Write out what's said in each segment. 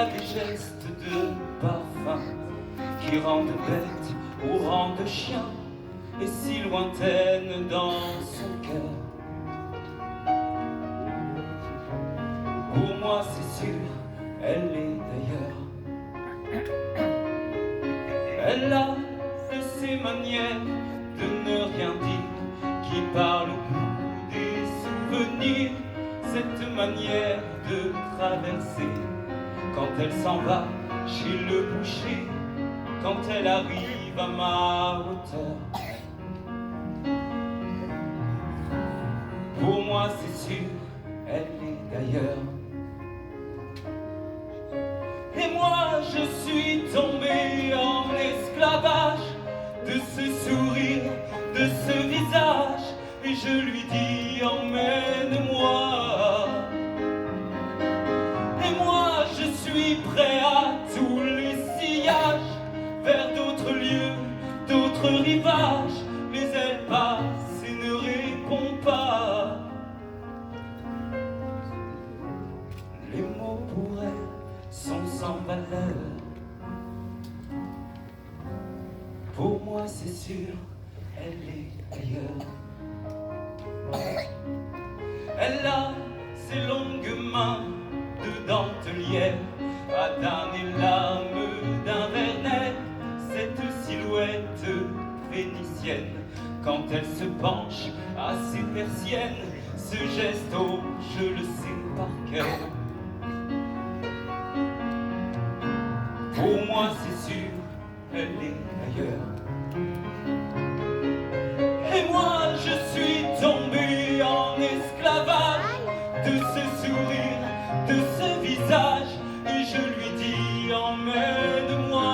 a des gestes de parfum qui rendent bête ou rendent chien, et si lointaine dans son cœur. Pour moi c'est sûr, elle est d'ailleurs. Elle a de ces manières de ne rien dire, qui parle au bout des souvenirs, cette manière de traverser quand elle s'en va chez le boucher, quand elle arrive à ma hauteur. Pour moi c'est sûr, elle est d'ailleurs. Et moi je suis tombé en esclavage de ce sourire, de ce visage, et je lui dis emmène-moi. Et moi je suis prêt à tous les sillages, vers d'autres lieux, d'autres rivages, mais elle passe et ne répond pas. Les mots pour elle sont sans valeur. Pour moi c'est sûr, elle est ailleurs. Elle a ses longues mains de dentelière à damner l'âme d'un Vernet, cette silhouette vénitienne quand elle se penche à ses persiennes, ce geste, oh je le sais par cœur. Pour moi c'est sûr, elle est ailleurs. Et moi je suis tombé en esclavage de ce sourire, de ce visage, et je lui dis emmène-moi.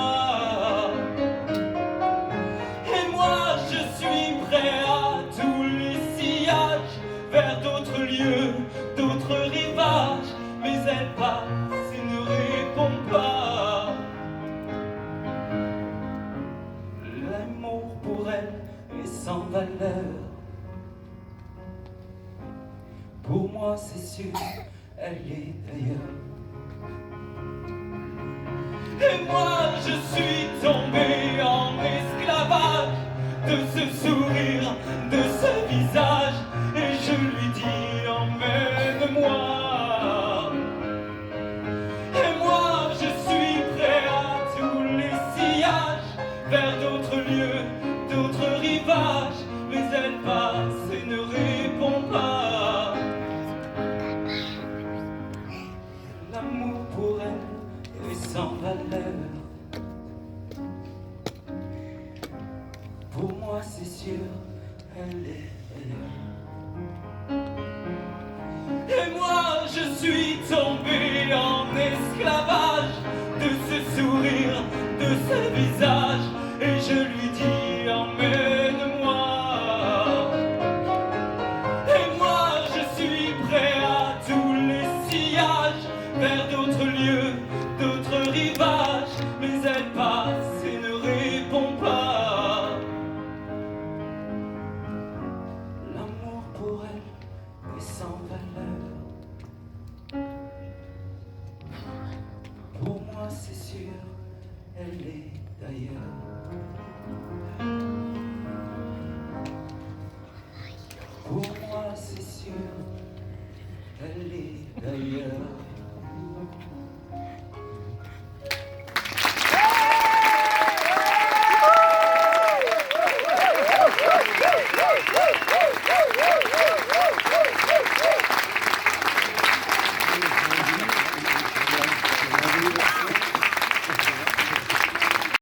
Et moi je suis prêt à tous les sillages, vers d'autres lieux, d'autres rivages, mais elle passe et ne répond pas. L'amour pour elle est sans valeur. Pour moi c'est sûr, elle est d'ailleurs. Et moi je suis tombé en esclavage de ce sourire, de ce visage, et je lui dis emmène-moi. Et moi je suis prêt à tous les sillages, vers d'autres lieux, d'autres rivages, mais elle passe et ne répond pas. L'amour pour elle est sans valeur. Pour moi c'est sûr, elle est ailleurs. Et moi je suis tombé en esclavage de ce sourire, de ce visage, et je lui dis emmène-moi. Et moi je suis prêt à tous les sillages, vers d'autres lieux, d'autres rivages, mais elle passe et ne répond pas. L'amour pour elle est sans valeur. Pour moi c'est sûr, elle est d'ailleurs. Pour moi c'est sûr, elle est d'ailleurs.